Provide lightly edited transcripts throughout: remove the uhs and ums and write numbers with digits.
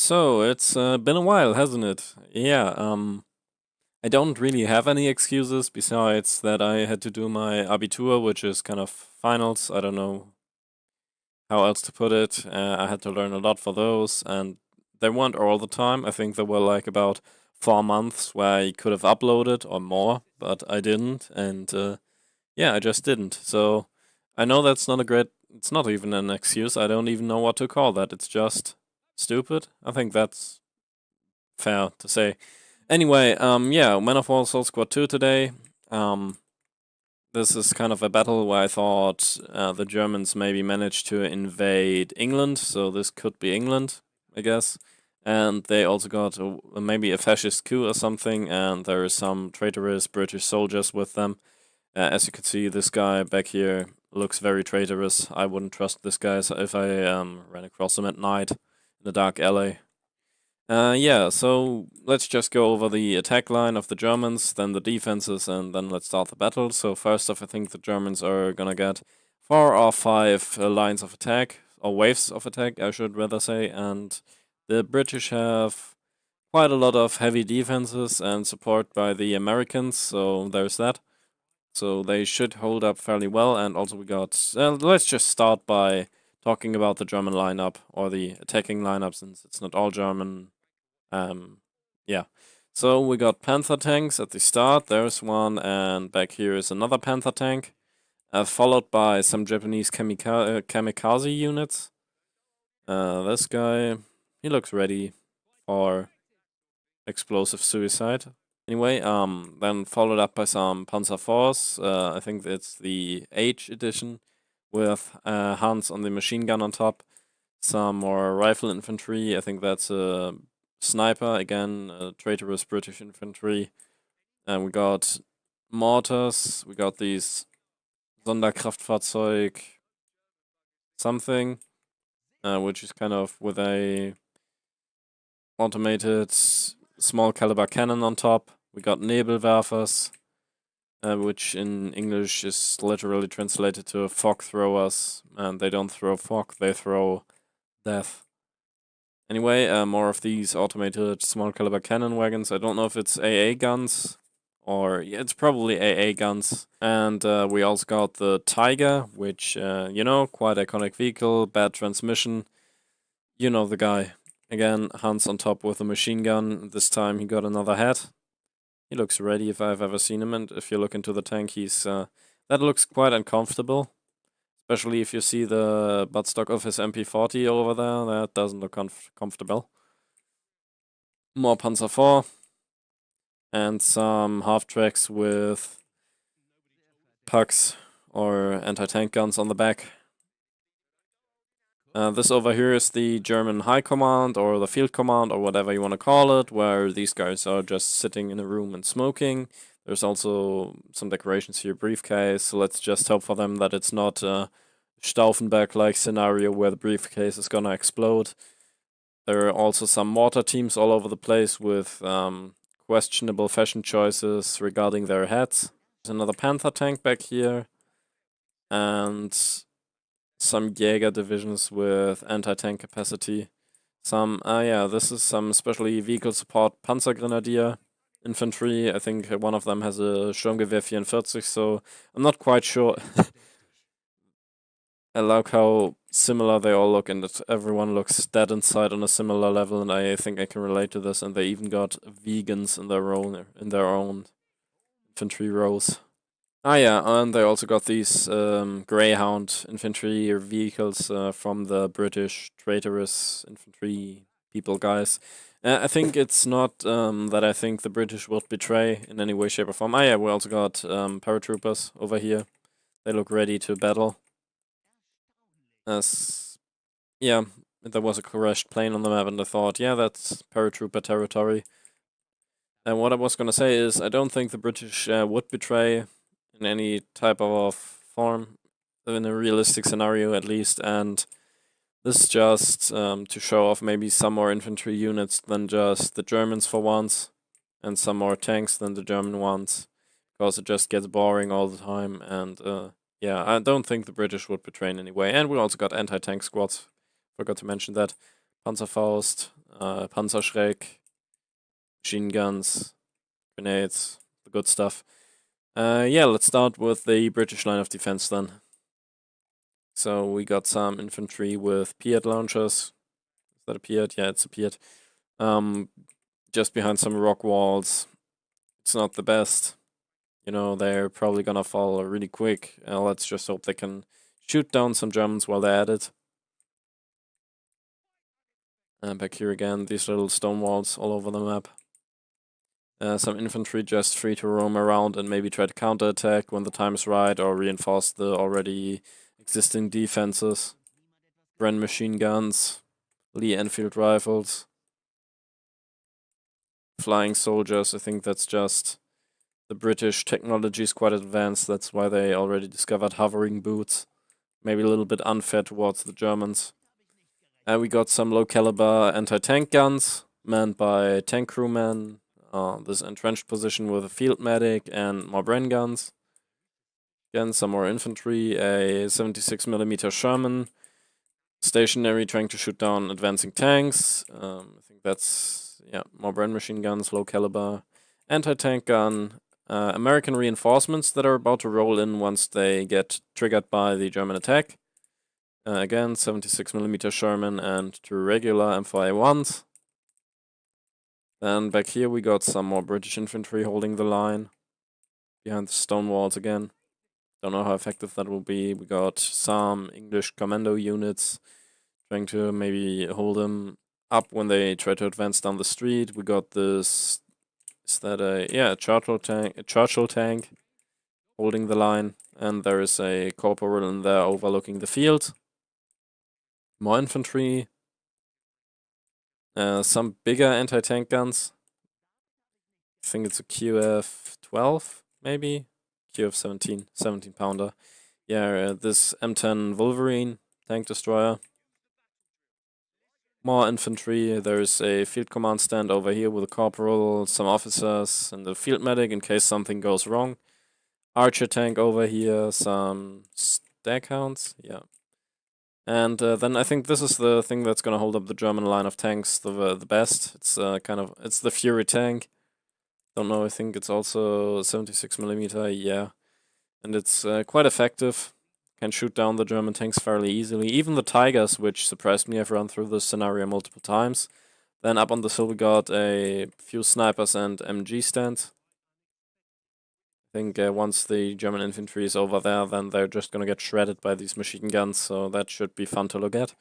So it's been a while, hasn't it? Yeah. I don't really have any excuses besides that I had to do my Abitur, which is kind of finals. I don't know how else to put it. I had to learn a lot for those, and they weren't all the time. I think there were like about 4 months where I could have uploaded or more, but I didn't, and yeah, I just didn't. So I know that's not a great. It's not even an excuse. I don't even know what to call that. It's just stupid. I think that's fair to say. Anyway, yeah, Men of War Soul Squad 2 today. Um, this is kind of a battle where I thought the Germans maybe managed to invade England, so this could be England, I guess. And they also got maybe a fascist coup or something, and there is some traitorous British soldiers with them. As you can see, this guy back here looks very traitorous. I wouldn't trust this guy if I ran across him at night in a dark alley. Yeah, so let's just go over the attack line of the Germans, then the defenses, and then let's start the battle. So first off, I think the Germans are gonna get 4 or 5 lines of attack, or waves of attack, I should rather say, and the British have quite a lot of heavy defenses and support by the Americans, so there's that. So they should hold up fairly well, and also we got... let's just start by talking about the German lineup, or the attacking lineup, since it's not all German. Yeah. So we got Panther tanks at the start. There's one, and back here is another Panther tank, followed by some Japanese kamikaze units. This guy, he looks ready for explosive suicide. Anyway, then followed up by some Panzer Force. I think it's the H edition with Hans on the machine gun on top. Some more rifle infantry. I think that's a sniper again, traitorous British infantry, and we got mortars. We got these Sonderkraftfahrzeug something, which is kind of with a automated small caliber cannon on top. We got Nebelwerfers, which in English is literally translated to fog throwers, and they don't throw fog, they throw death. Anyway, more of these automated small caliber cannon wagons. I don't know if it's AA guns or yeah, it's probably AA guns. And we also got the Tiger, which, quite iconic vehicle, bad transmission. You know the guy. Again, Hans on top with a machine gun. This time he got another head. He looks ready if I've ever seen him. And if you look into the tank, he's that looks quite uncomfortable. Especially if you see the buttstock of his MP40 over there, that doesn't look comfortable. More Panzer IV. And some half-tracks with pucks or anti-tank guns on the back. This over here is the German High Command, or the Field Command, or whatever you want to call it, where these guys are just sitting in a room and smoking. There's also some decorations here, briefcase, so let's just hope for them that it's not a Stauffenberg-like scenario where the briefcase is gonna explode. There are also some mortar teams all over the place with questionable fashion choices regarding their hats. There's another Panther tank back here, and some Jaeger divisions with anti-tank capacity. This is some specially vehicle support Panzergrenadier infantry. I think one of them has a Sturmgewehr 44, so I'm not quite sure. I like how similar they all look, and that everyone looks dead inside on a similar level, and I think I can relate to this. And they even got vegans in their own infantry rows. Yeah, and they also got these Greyhound infantry vehicles from the British traitorous infantry people guys. I think it's not that I think the British would betray in any way, shape, or form. Yeah, we also got paratroopers over here. They look ready to battle. Yeah, there was a crashed plane on the map, and I thought, yeah, that's paratrooper territory. And what I was gonna say is, I don't think the British would betray in any type of form, in a realistic scenario at least, and this is just to show off maybe some more infantry units than just the Germans for once, and some more tanks than the German ones, because it just gets boring all the time, and yeah, I don't think the British would betray in any way. And we also got anti-tank squads, forgot to mention that. Panzerfaust, Panzerschreck, machine guns, grenades, the good stuff. Yeah, let's start with the British line of defense then. So we got some infantry with Piat launchers. Is that a Piat? Yeah, it's a Piat. Just behind some rock walls. It's not the best. You know, they're probably gonna fall really quick. Let's just hope they can shoot down some Germans while they're at it. And back here again, these little stone walls all over the map. Some infantry just free to roam around and maybe try to counterattack when the time is right, or reinforce the already existing defenses. Bren machine guns, Lee Enfield rifles, flying soldiers. I think that's just the British technology is quite advanced. That's why they already discovered hovering boots. Maybe a little bit unfair towards the Germans. We got some low caliber anti-tank guns manned by tank crewmen. This entrenched position with a field medic and more Bren guns. Again, some more infantry, a 76mm Sherman, stationary, trying to shoot down advancing tanks. I think that's, yeah, more Bren machine guns, low caliber, anti-tank gun, American reinforcements that are about to roll in once they get triggered by the German attack. Again, 76mm Sherman and 2 regular M4A1s. Then back here we got some more British infantry holding the line behind the stone walls again. Don't know how effective that will be. We got some English commando units trying to maybe hold them up when they try to advance down the street. We got this, is that a Churchill tank holding the line, and there is a corporal in there overlooking the field. More infantry. Some bigger anti-tank guns. I think it's a QF-12, maybe? QF-17, 17-pounder. Yeah, this M10 Wolverine tank destroyer. More infantry. There's a field command stand over here with a corporal, some officers, and a field medic in case something goes wrong. Archer tank over here, some staghounds, yeah. And then I think this is the thing that's gonna hold up the German line of tanks the best. It's it's the Fury tank. Don't know, I think it's also 76mm, yeah. And it's quite effective. Can shoot down the German tanks fairly easily. Even the Tigers, which surprised me, I've run through this scenario multiple times. Then up on the hill we got a few snipers and MG stands. I think once the German infantry is over there, then they're just gonna get shredded by these machine guns, so that should be fun to look at.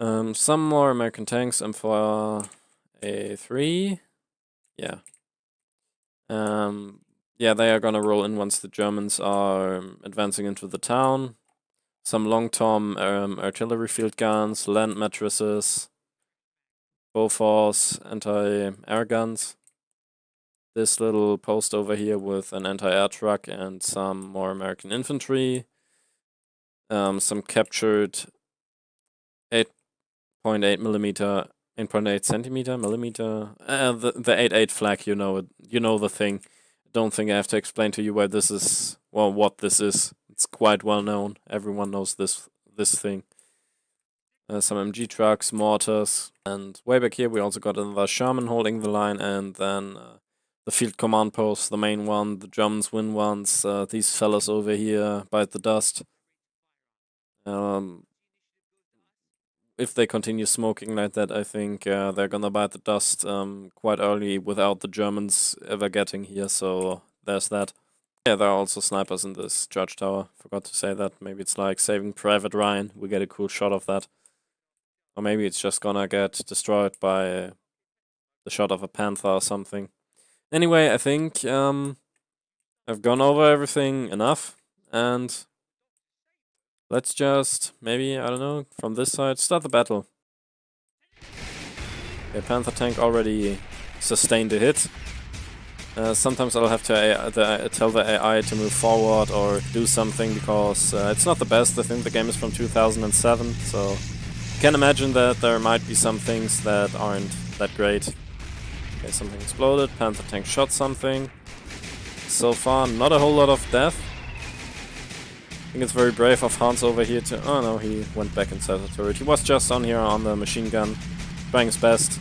Some more American tanks, M4A3, yeah. Yeah, they are gonna roll in once the Germans are advancing into the town. Some long-term artillery field guns, land mattresses, Bofors, anti-air guns. This little post over here with an anti-air truck and some more American infantry. Some captured 8.8 centimeter millimeter. The 8.8 flag, you know it. You know the thing. Don't think I have to explain to you why this is. Well, what this is. It's quite well known. Everyone knows this thing. Some MG trucks, mortars, and way back here we also got another Sherman holding the line, and then the field command post, the main one. The Germans win once. These fellas over here bite the dust. If they continue smoking like that, I think they're gonna bite the dust quite early without the Germans ever getting here, so there's that. Yeah, there are also snipers in this church tower. Forgot to say that. Maybe it's like Saving Private Ryan. We get a cool shot of that. Or maybe it's just gonna get destroyed by the shot of a panther or something. Anyway, I think I've gone over everything enough, and let's just, maybe, I don't know, from this side, start the battle. Okay, Panther tank already sustained a hit. Sometimes I'll have to tell the AI to move forward or do something, because it's not the best. I think the game is from 2007, so you can imagine that there might be some things that aren't that great. Okay, something exploded, Panther tank shot something. So far, not a whole lot of death. I think it's very brave of Hans over here to... Oh no, he went back inside the turret. He was just on here on the machine gun, trying his best.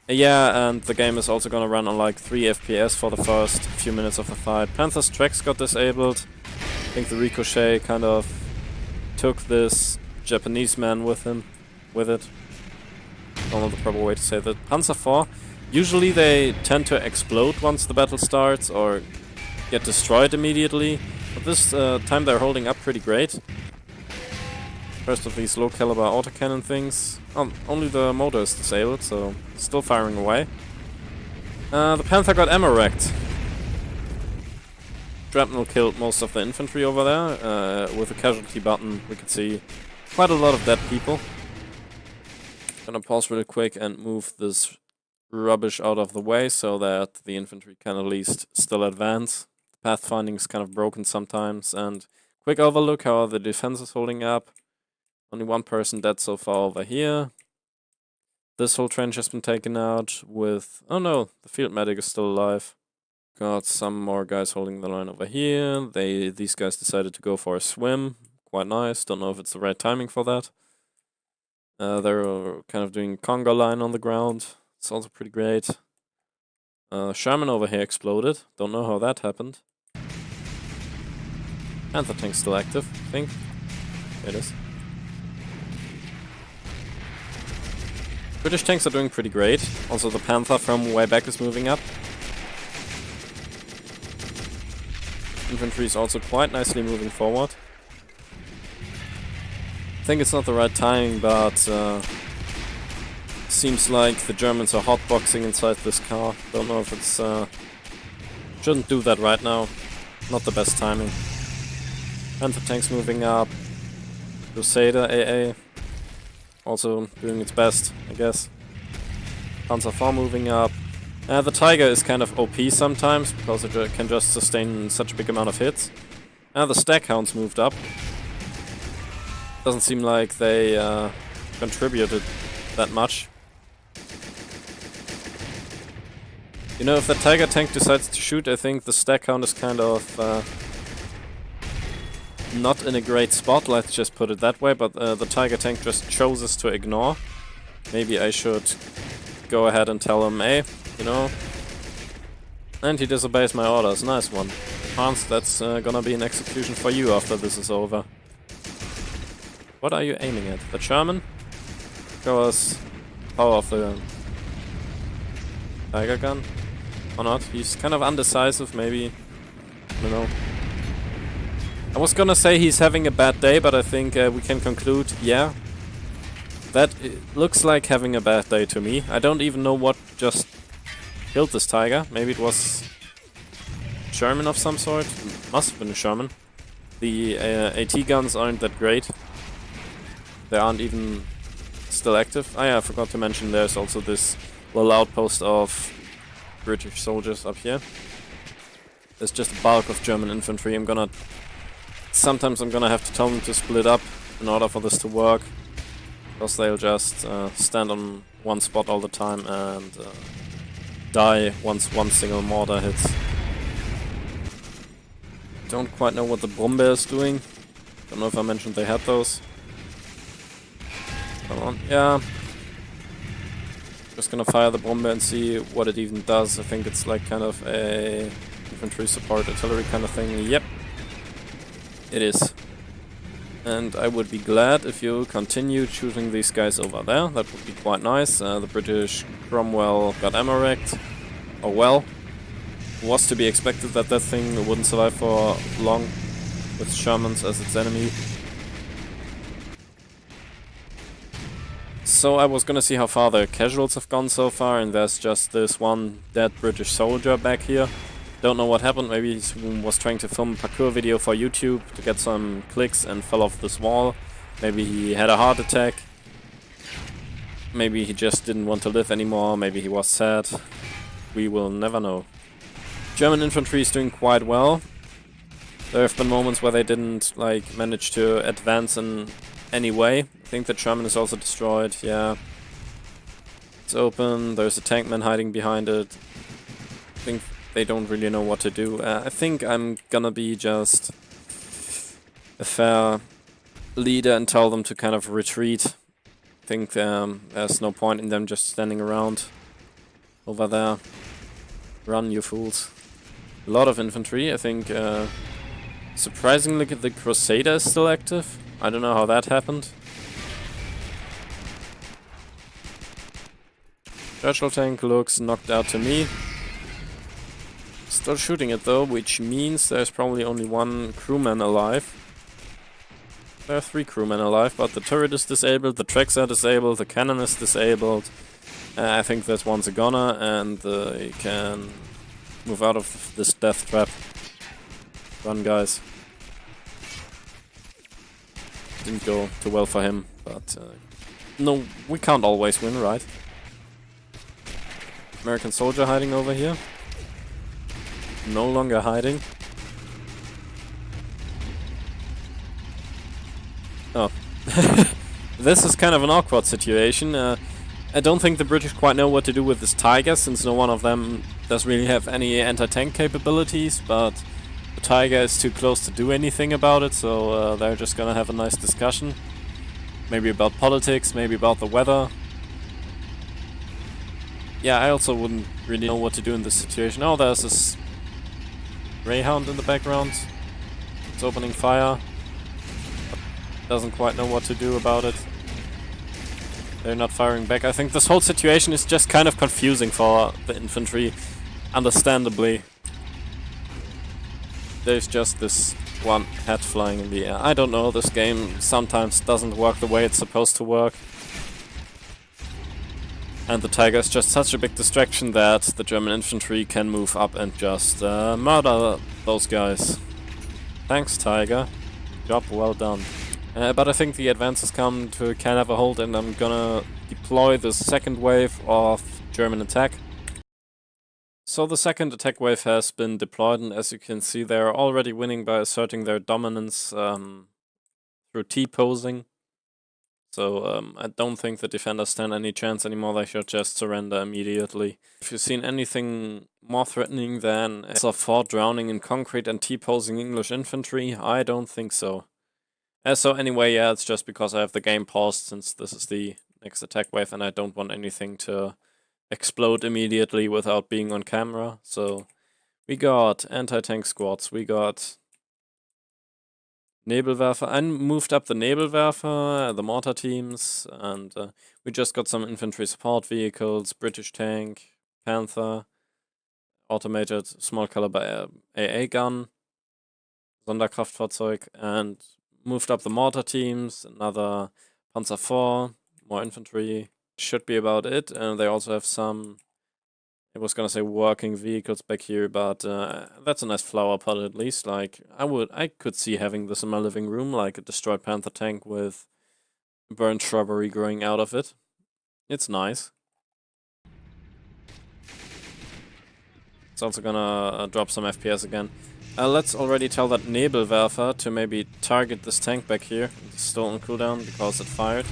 Yeah, and the game is also gonna run on like 3 FPS for the first few minutes of the fight. Panther's tracks got disabled. I think the ricochet kind of took this Japanese man with it. Don't know the proper way to say that. Panzer IV, usually they tend to explode once the battle starts or get destroyed immediately. But this time they're holding up pretty great. First of these low caliber autocannon things. Only the motor is disabled, so still firing away. The Panther got ammo wrecked. Shrapnel killed most of the infantry over there. With the casualty button, we could see quite a lot of dead people. Gonna pause really quick and move this rubbish out of the way so that the infantry can at least still advance. The pathfinding is kind of broken sometimes, and quick overlook how the defense is holding up. Only one person dead so far over here. This whole trench has been taken out with... Oh no, the field medic is still alive. Got some more guys holding the line over here. These guys decided to go for a swim. Quite nice. Don't know if it's the right timing for that. They're kind of doing conga line on the ground. It's also pretty great. Sherman over here exploded. Don't know how that happened. Panther tank's still active, I think. There it is. British tanks are doing pretty great. Also the Panther from way back is moving up. Infantry is also quite nicely moving forward. I think it's not the right timing, but seems like the Germans are hotboxing inside this car. Don't know if it's... shouldn't do that right now. Not the best timing. Panther tank's moving up. Crusader AA also doing its best, I guess. Panzer IV moving up. The Tiger is kind of OP sometimes, because it can just sustain such a big amount of hits. The Stackhounds moved up. Doesn't seem like they contributed that much. You know, if the Tiger tank decides to shoot, I think the Stackhound is kind of not in a great spot, let's just put it that way, but the Tiger tank just chooses to ignore. Maybe I should go ahead and tell him, hey, you know, and he disobeys my orders. Nice one. Hans, that's gonna be an execution for you after this is over. What are you aiming at? The Sherman? Show us power of the Tiger gun. Or not? He's kind of undecisive, maybe. I don't know. I was gonna say he's having a bad day, but I think we can conclude, yeah, that looks like having a bad day to me. I don't even know what just killed this Tiger. Maybe it was Sherman of some sort. Must have been a Sherman. The AT guns aren't that great. They aren't even still active. Oh yeah, I forgot to mention there's also this little outpost of British soldiers up here. There's just a bulk of German infantry. Sometimes I'm gonna have to tell them to split up in order for this to work, because they'll just stand on one spot all the time and die once one single mortar hits. Don't quite know what the Bombe is doing. Don't know if I mentioned they had those. Come on, yeah. Just gonna fire the Bombe and see what it even does. I think it's like kind of a infantry support artillery kind of thing. Yep. It is. And I would be glad if you continued shooting these guys over there. That would be quite nice. The British Cromwell got ammo wrecked. Oh well. Was to be expected that that thing wouldn't survive for long with Shermans as its enemy. So I was gonna see how far the casuals have gone so far, and there's just this one dead British soldier back here. Don't know what happened. Maybe he was trying to film a parkour video for YouTube to get some clicks and fell off this wall. Maybe he had a heart attack. Maybe he just didn't want to live anymore. Maybe he was sad. We will never know. German infantry is doing quite well. There have been moments where they didn't manage to advance in any way. I think the Sherman is also destroyed. Yeah. It's open. There's a tankman hiding behind it. I think they don't really know what to do. I think I'm gonna be just a fair leader and tell them to kind of retreat. I think there's no point in them just standing around over there. Run, you fools. A lot of infantry. I think surprisingly the Crusader is still active. I don't know how that happened. Churchill tank looks knocked out to me. Still shooting it though, which means there's probably only one crewman alive. There are 3 crewmen alive, but the turret is disabled, the tracks are disabled, the cannon is disabled. I think that one's a gunner, and he can move out of this death trap. Run, guys. Didn't go too well for him, but no, we can't always win, right? American soldier hiding over here. No longer hiding. Oh. This is kind of an awkward situation. I don't think the British quite know what to do with this Tiger, since no one of them does really have any anti-tank capabilities, but the Tiger is too close to do anything about it, so they're just gonna have a nice discussion. Maybe about politics, maybe about the weather. Yeah, I also wouldn't really know what to do in this situation. Oh, there's this Greyhound in the background. It's opening fire. Doesn't quite know what to do about it. They're not firing back. I think this whole situation is just kind of confusing for the infantry, understandably. There's just this one hat flying in the air. I don't know, this game sometimes doesn't work the way it's supposed to work. And the Tiger is just such a big distraction that the German infantry can move up and just murder those guys. Thanks, Tiger. Job well done. But I think the advance has come to kind of a halt, and I'm gonna deploy the second wave of German attack. So the second attack wave has been deployed, and as you can see, they're already winning by asserting their dominance through T-posing. So I don't think the defenders stand any chance anymore. They should just surrender immediately. If you've seen anything more threatening than a fort drowning in concrete and T-posing English infantry, I don't think so. So anyway, yeah, it's just because I have the game paused since this is the next attack wave and I don't want anything to explode immediately without being on camera. So we got anti-tank squads, we got Nebelwerfer. I moved up the Nebelwerfer, the mortar teams, and we just got some infantry support vehicles, British tank, Panther, automated small caliber AA gun, Sonderkraftfahrzeug, and moved up the mortar teams, another Panzer IV, more infantry. Should be about it. And they also have some, I was gonna say working vehicles back here, but that's a nice flower pot at least. Like, I could see having this in my living room, like a destroyed Panther tank with burnt shrubbery growing out of it. It's nice. It's also gonna drop some FPS again. Let's already tell that Nebelwerfer to maybe target this tank back here. It's still on cooldown because it fired.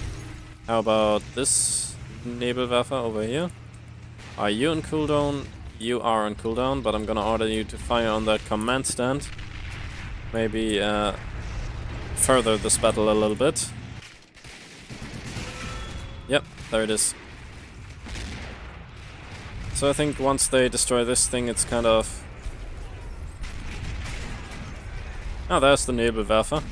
How about this Nebelwerfer over here? Are you on cooldown? You are on cooldown, but I'm gonna order you to fire on that command stand. Maybe further this battle a little bit. Yep, there it is. So I think once they destroy this thing, it's kind of... Oh, there's the Nebelwerfer.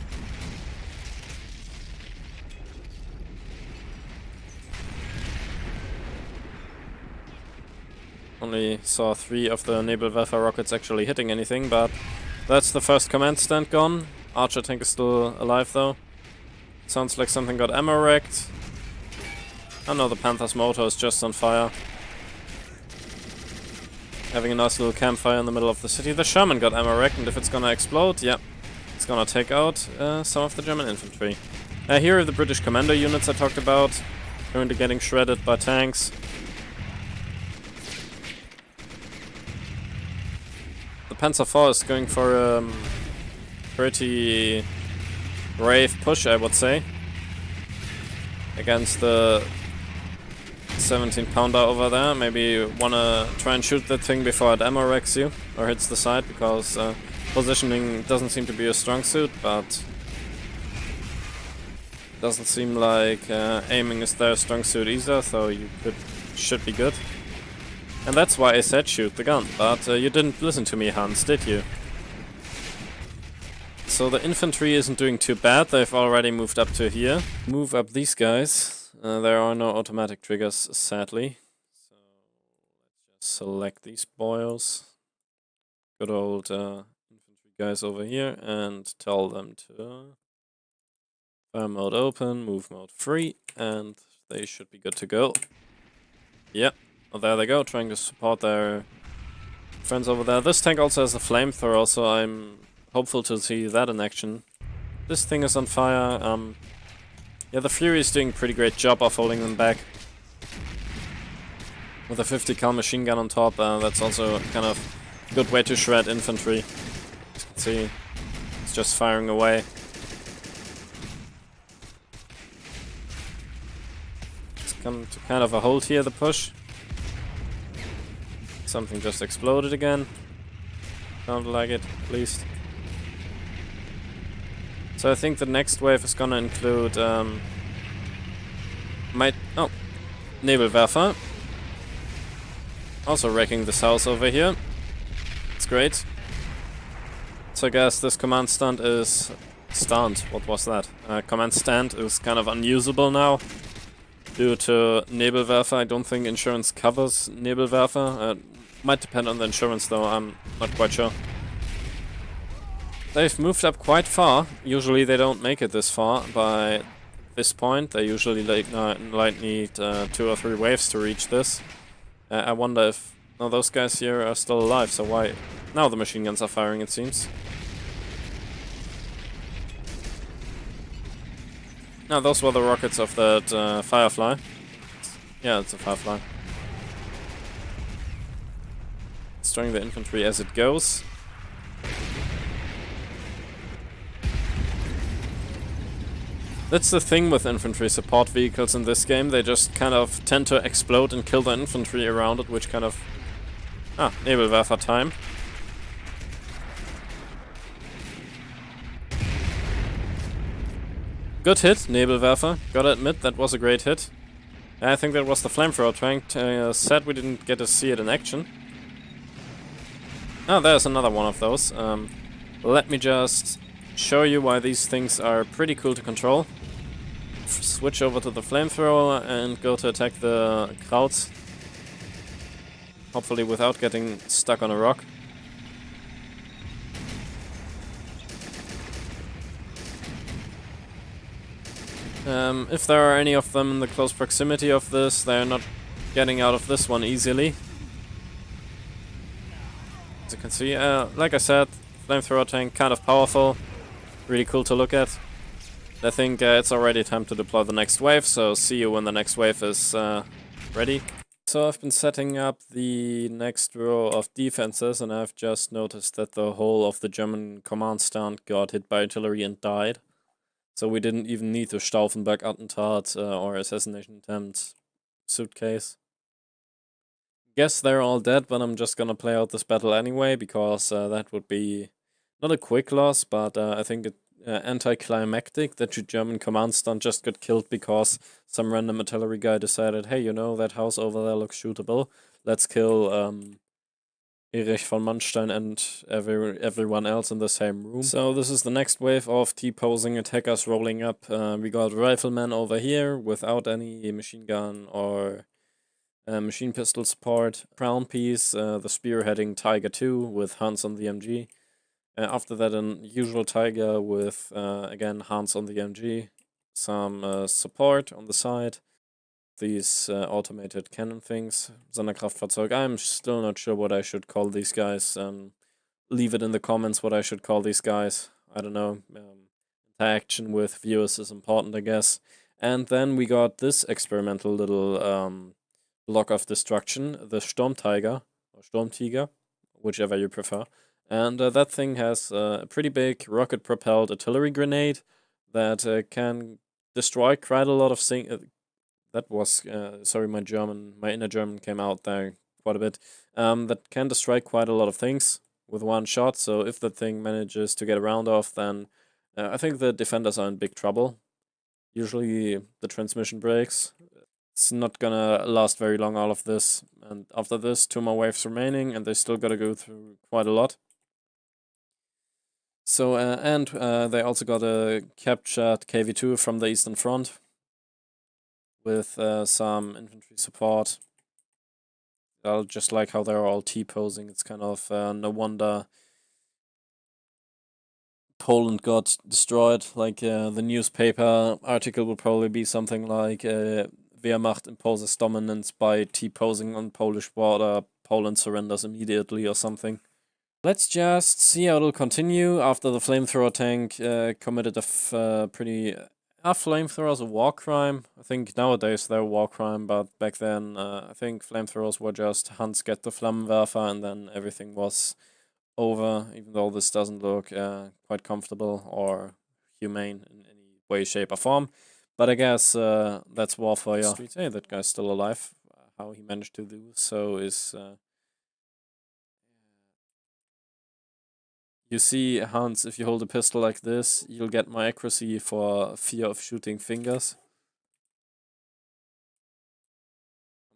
Only saw 3 of the Nebelwerfer rockets actually hitting anything, but that's the first command stand gone. Archer tank is still alive though. Sounds like something got ammo wrecked. Oh no, the Panther's motor is just on fire. Having a nice little campfire in the middle of the city. The Sherman got ammo wrecked, and if it's gonna explode, yeah, it's gonna take out some of the German infantry. Here are the British commando units I talked about. Currently getting shredded by tanks. The Panzer IV is going for a pretty brave push, I would say, against the 17-pounder over there. Maybe you wanna try and shoot that thing before it ammo wrecks you or hits the side, because positioning doesn't seem to be a strong suit, but Doesn't seem like aiming is their strong suit either, so should be good. And that's why I said shoot the gun, but you didn't listen to me, Hans, did you? So the infantry isn't doing too bad, they've already moved up to here. Move up these guys. There are no automatic triggers, sadly. So let's just select these boils. Good old infantry guys over here, and tell them to fire mode open, move mode free, and they should be good to go. Yep, well, there they go, trying to support their friends over there. This tank also has a flamethrower, so I'm hopeful to see that in action. This thing is on fire. Yeah, the Fury is doing a pretty great job of holding them back. With a 50 cal machine gun on top, that's also kind of a good way to shred infantry. As you can see, it's just firing away. It's come to kind of a halt here, the push. Something just exploded again. Sounded like it, at least. So I think the next wave is gonna include Nebelwerfer. Also wrecking this house over here. It's great. So I guess this command stand is... What was that? Command stand is kind of unusable now. Due to Nebelwerfer. I don't think insurance covers Nebelwerfer. Might depend on the insurance though, I'm not quite sure. They've moved up quite far. Usually they don't make it this far by this point. They usually need 2 or 3 waves to reach this. I wonder if... No, those guys here are still alive, so why... Now the machine guns are firing, it seems. No, those were the rockets of that Firefly. Yeah, it's a Firefly. Destroying the infantry as it goes. That's the thing with infantry support vehicles in this game, they just kind of tend to explode and kill the infantry around it, which kind of... Nebelwerfer time. Good hit, Nebelwerfer. Gotta admit, that was a great hit. I think that was the flamethrower tank. Sad we didn't get to see it in action. Oh, there's another one of those. Let me just show you why these things are pretty cool to control. Switch over to the flamethrower and go to attack the crowds. Hopefully without getting stuck on a rock. If there are any of them in the close proximity of this, they're not getting out of this one easily. As you can see, like I said, flamethrower tank kind of powerful, really cool to look at. I think it's already time to deploy the next wave, so see you when the next wave is ready. So I've been setting up the next row of defenses, and I've just noticed that the whole of the German command stand got hit by artillery and died. So we didn't even need the Stauffenberg-Attentat or assassination attempt suitcase. Guess they're all dead, but I'm just gonna play out this battle anyway, because that would be not a quick loss, but I think it anticlimactic that your German command stand just got killed because some random artillery guy decided, hey, you know, that house over there looks shootable. Let's kill Erich von Manstein and everyone else in the same room. So this is the next wave of T-posing attackers rolling up. We got riflemen over here without any machine gun or machine pistol support. Crown piece, the spearheading Tiger 2 with Hans on the MG. After that, an usual Tiger with, again, Hans on the MG. Some support on the side. These automated cannon things. Sonderkraftfahrzeug. I'm still not sure what I should call these guys. Leave it in the comments what I should call these guys. I don't know. Interaction with viewers is important, I guess. And then we got this experimental little block of destruction. The Sturmtiger. Or Sturmtiger. Whichever you prefer. And that thing has a pretty big rocket-propelled artillery grenade that can destroy quite a lot of things. That was, sorry, my inner German came out there quite a bit. That can destroy quite a lot of things with one shot. So if that thing manages to get a round off, then I think the defenders are in big trouble. Usually the transmission breaks. It's not gonna last very long, all of this. And after this, 2 more waves remaining, and they still gotta go through quite a lot. So, they also got a captured KV-2 from the Eastern Front with some infantry support. I just like how they're all T-posing. It's kind of no wonder Poland got destroyed. Like the newspaper article will probably be something like Wehrmacht imposes dominance by T-posing on Polish border. Poland surrenders immediately or something. Let's just see how it'll continue after the flamethrower tank committed a pretty... flamethrowers a war crime? I think nowadays they're a war crime, but back then I think flamethrowers were just Hans get the Flammenwerfer and then everything was over, even though this doesn't look quite comfortable or humane in any way, shape or form. But I guess that's war for you. Hey, that guy's still alive. How he managed to do so is... You see, Hans, if you hold a pistol like this, you'll get more accuracy for fear of shooting fingers.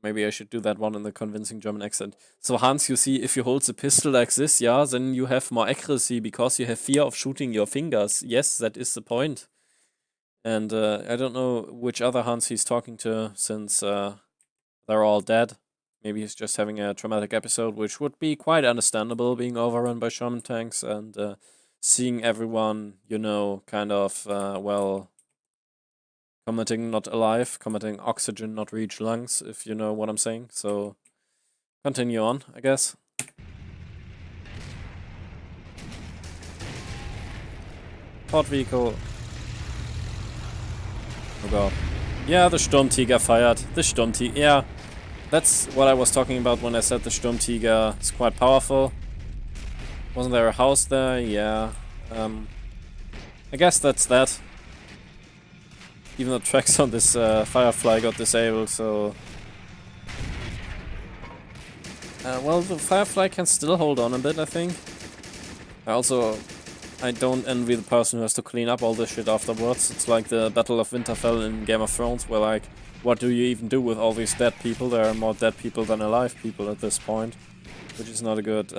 Maybe I should do that one in the convincing German accent. So Hans, you see, if you hold the pistol like this, yeah, then you have more accuracy because you have fear of shooting your fingers. Yes, that is the point. And I don't know which other Hans he's talking to, since they're all dead. Maybe he's just having a traumatic episode, which would be quite understandable, being overrun by Sherman tanks and seeing everyone, you know, kind of, well, commenting not alive, commenting oxygen not reach lungs, if you know what I'm saying. So, continue on, I guess. Port vehicle. Oh god. Yeah, the Sturmtiger fired. The Sturmtiger, yeah. That's what I was talking about when I said the Sturmtiger is quite powerful. Wasn't there a house there? Yeah. I guess that's that. Even the tracks on this Firefly got disabled, so... well, the Firefly can still hold on a bit, I think. I don't envy the person who has to clean up all this shit afterwards. It's like the Battle of Winterfell in Game of Thrones, where like... What do you even do with all these dead people? There are more dead people than alive people at this point, which is not a good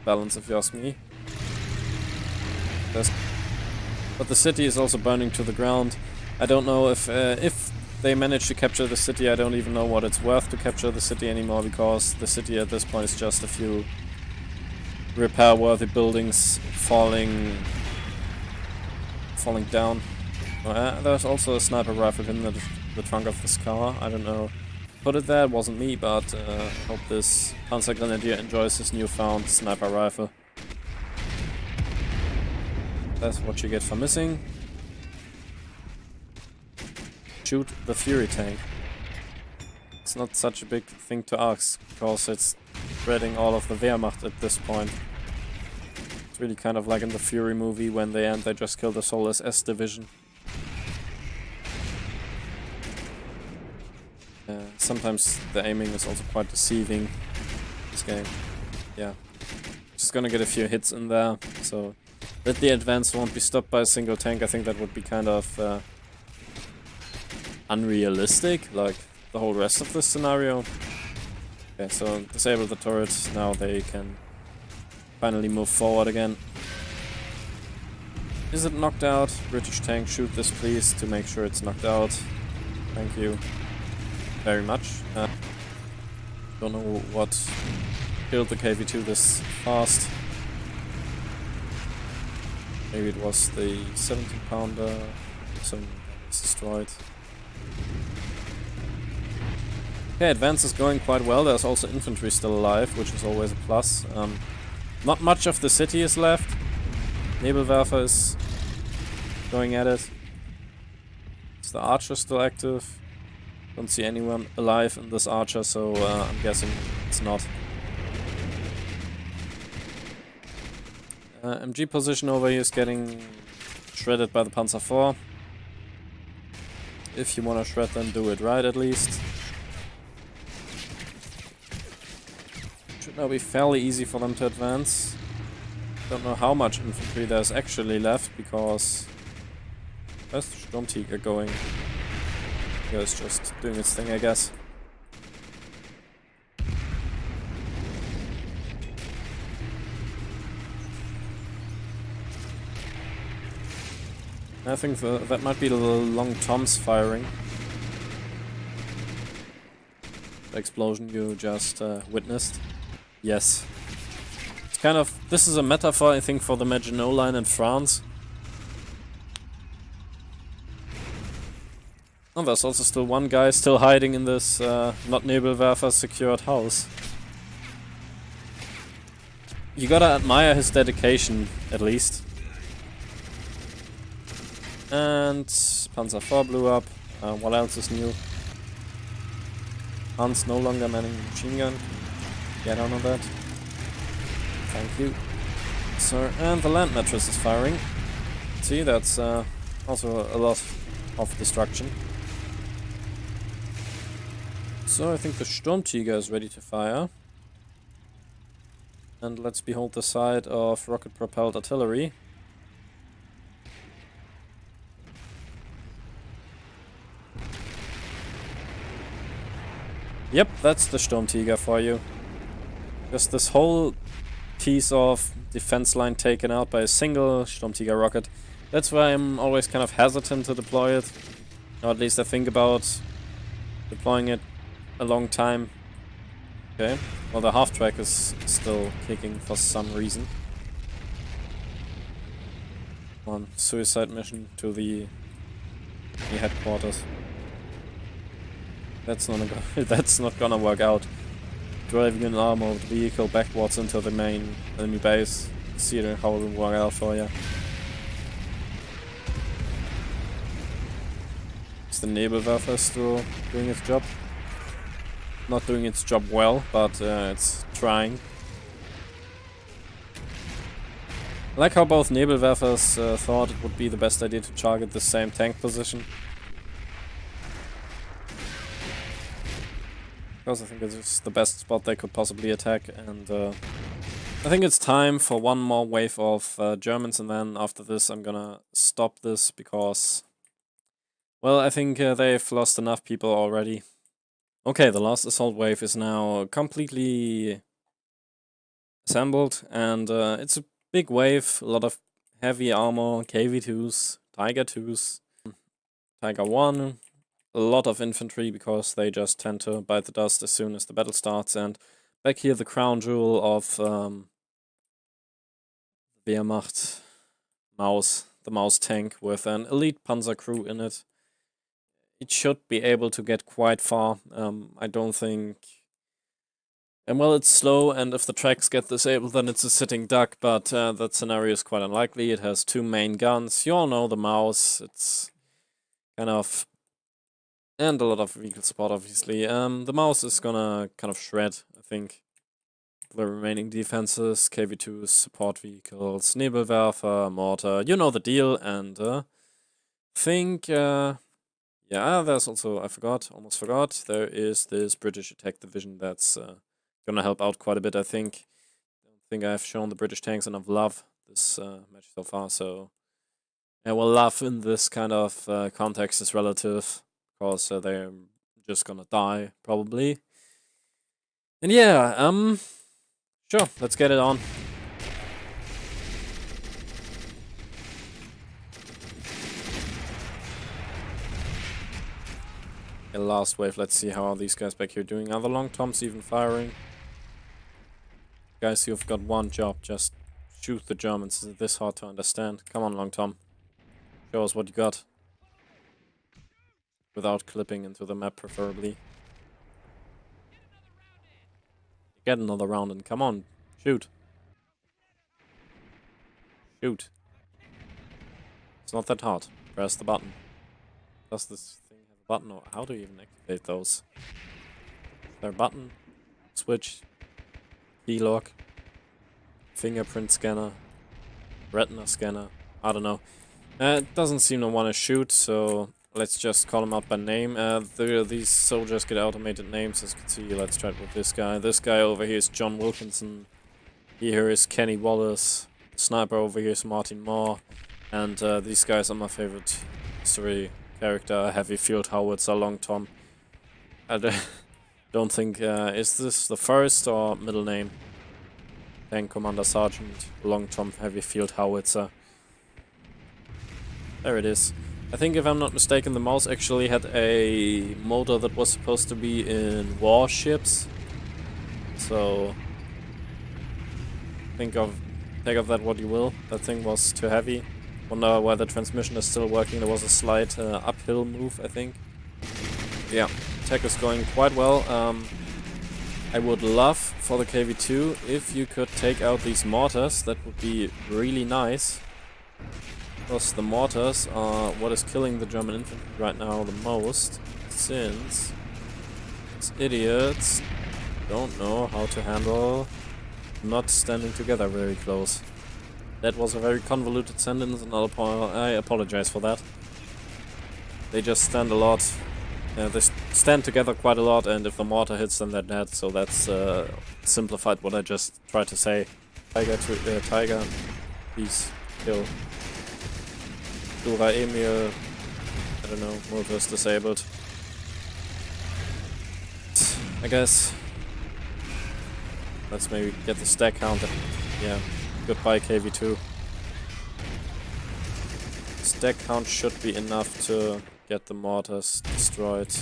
balance, if you ask me. But the city is also burning to the ground. I don't know if they manage to capture the city. I don't even know what it's worth to capture the city anymore, because the city at this point is just a few repair-worthy buildings falling down. There's also a sniper rifle in the trunk of this car. I don't know. Put it there, it wasn't me, but I hope this Panzer Grenadier enjoys his newfound sniper rifle. That's what you get for missing. Shoot the Fury tank. It's not such a big thing to ask, because it's spreading all of the Wehrmacht at this point. It's really kind of like in the Fury movie, when they end, they just kill the whole SS division. Sometimes the aiming is also quite deceiving in this game. Yeah. Just gonna get a few hits in there, so that the advance won't be stopped by a single tank. I think that would be kind of unrealistic, like the whole rest of this scenario. Okay, so disable the turrets, now they can finally move forward again. Is it knocked out? British tank, shoot this please to make sure it's knocked out. Thank you very much. Don't know what killed the KV-2 this fast. Maybe it was the 17-pounder. Some is destroyed. Okay, advance is going quite well. There's also infantry still alive, which is always a plus. Not much of the city is left. Nebelwerfer is going at it. Is the archer still active? Don't see anyone alive in this archer, so I'm guessing it's not. MG position over here is getting shredded by the Panzer IV. If you want to shred them, do it right at least. Should now be fairly easy for them to advance. Don't know how much infantry there's actually left, because Where's the Sturmtiger going? Yeah, it's just doing its thing, I guess. I think that might be the long Toms firing. The explosion you just witnessed. Yes. It's kind of... This is a metaphor, I think, for the Maginot Line in France. Oh, there's also still one guy still hiding in this not Nebelwerfer secured house. You gotta admire his dedication, at least. And Panzer IV blew up. What else is new? Hans no longer manning machine gun. Get on that. Thank you. Sir, and the land mattress is firing. See, that's also a lot of destruction. So I think the Sturmtiger is ready to fire. And let's behold the sight of rocket-propelled artillery. Yep, that's the Sturmtiger for you. Just this whole piece of defense line taken out by a single Sturmtiger rocket. That's why I'm always kind of hesitant to deploy it. Or at least I think about deploying it a long time. Okay, well the half-track is still kicking for some reason. One suicide mission to the headquarters. That's not gonna work out. Driving an armored vehicle backwards into the main enemy base. See how it will work out for you. Is the Nebelwerfer still doing its job? Not doing its job well, but it's trying. I like how both Nebelwerfers thought it would be the best idea to target the same tank position. Because I think it's the best spot they could possibly attack, and I think it's time for one more wave of Germans, and then after this I'm gonna stop this because, well, I think they've lost enough people already. Okay, the last assault wave is now completely assembled, and it's a big wave, a lot of heavy armor, KV-2s, Tiger 2s, Tiger 1, a lot of infantry because they just tend to bite the dust as soon as the battle starts, and back here the crown jewel of Wehrmacht Maus, the Maus tank with an elite panzer crew in it. It should be able to get quite far. I don't think... And well, it's slow, and if the tracks get disabled then it's a sitting duck, but that scenario is quite unlikely. It has two main guns. You all know the Maus. It's kind of... And a lot of vehicle support, obviously. The Maus is gonna kind of shred, I think, the remaining defenses, KV-2s, support vehicles, Nebelwerfer, mortar, you know the deal, and think, yeah, there's also, almost forgot, there is this British attack division that's gonna help out quite a bit, I think. I don't think I've shown the British tanks enough love this match so far, so... Yeah, well, love in this kind of context is relative. Because they're just gonna die, probably. And yeah, sure, let's get it on. The last wave, let's see how are these guys back here doing. Are the long toms even firing? Guys, you've got one job, just shoot the Germans. Is it this hard to understand? Come on, long tom. Show us what you got. Without clipping into the map, preferably. Get another round in. Come on, shoot. Shoot. It's not that hard. Press the button. Does this thing have a button, or how do you even activate those? Is there a button? Switch. Key lock. Fingerprint scanner. Retina scanner. I don't know. It doesn't seem to want to shoot, so... Let's just call them out by name. These soldiers get automated names, as you can see. Let's try it with this guy. This guy over here is John Wilkinson. Here is Kenny Wallace. The sniper over here is Martin Moore. And these guys are my favorite mystery character, heavy field howitzer, Long Tom. I don't think, is this the first or middle name? Tank Commander Sergeant, Long Tom, heavy field howitzer. There it is. I think if I'm not mistaken, the mouse actually had a motor that was supposed to be in warships. So take of that what you will. That thing was too heavy. Wonder why the transmission is still working. There was a slight uphill move, I think. Yeah, attack is going quite well. I would love for the KV-2 if you could take out these mortars. That would be really nice. Because the mortars are what is killing the German infantry right now the most, since these idiots don't know how to handle not standing together very close. That was a very convoluted sentence, and I apologize for that. They just stand a lot. They stand together quite a lot, and if the mortar hits, then they're dead. So that's simplified what I just tried to say. Tiger, please kill. Dora Emil, I don't know, motor is disabled. I guess let's maybe get the stack count. Yeah, goodbye KV-2. Stack count should be enough to get the mortars destroyed,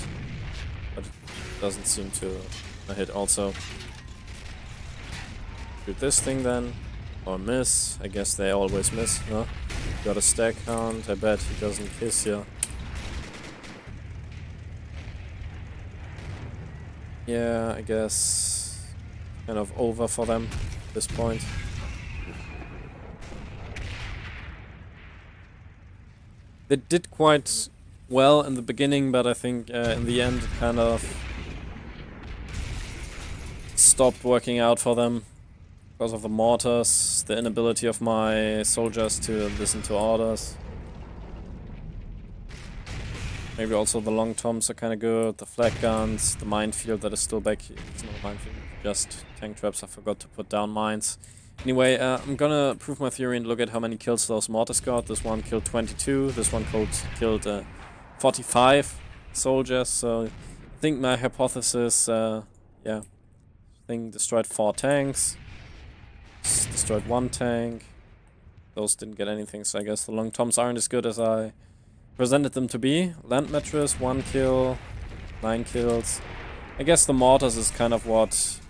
but it doesn't seem to hit also. Shoot this thing then, or miss. I guess they always miss, huh? Got a stack count, I bet he doesn't kiss ya. Yeah, I guess kind of over for them at this point. They did quite well in the beginning, but I think in the end it kind of stopped working out for them. Because of the mortars, the inability of my soldiers to listen to orders. Maybe also the long toms are kind of good, the flag guns, the minefield that is still back here. It's not a minefield, just tank traps. I forgot to put down mines. Anyway, I'm gonna prove my theory and look at how many kills those mortars got. This one killed 22, this one killed 45 soldiers, so I think my hypothesis, yeah, thing destroyed 4 tanks. Destroyed 1 tank. Those didn't get anything, so I guess the long toms aren't as good as I presented them to be. Land mattress, 1 kill, 9 kills. I guess the mortars is kind of what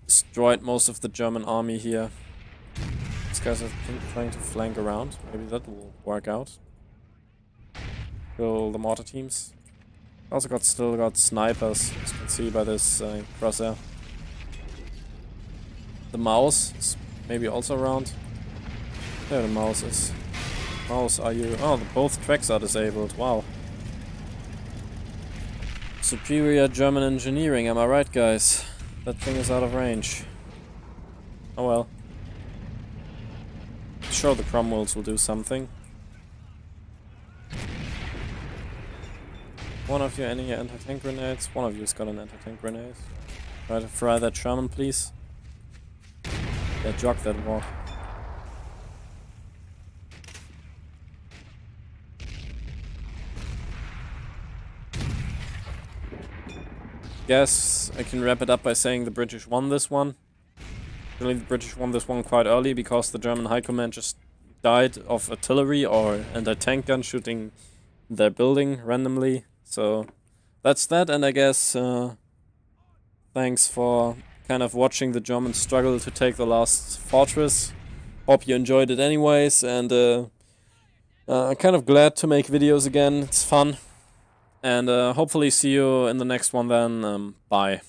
destroyed most of the German army here. These guys are trying to flank around. Maybe that will work out. Kill the mortar teams. Also still got snipers, as you can see by this crosshair. The mouse is maybe also around. There the mouse is. Mouse, are you... Oh, both tracks are disabled. Wow. Superior German engineering, am I right, guys? That thing is out of range. Oh well. Sure, the Cromwells will do something. One of you any anti-tank grenades? One of you's got an anti-tank grenade. Try to fry that Sherman, please. Yeah, jog that walk. Guess I can wrap it up by saying the British won this one. Really, the British won this one quite early because the German High Command just died of artillery or anti-tank gun shooting their building randomly. So that's that, and I guess thanks for kind of watching the Germans struggle to take the last fortress. Hope you enjoyed it anyways, and I'm kind of glad to make videos again. It's fun, and hopefully see you in the next one then. Bye.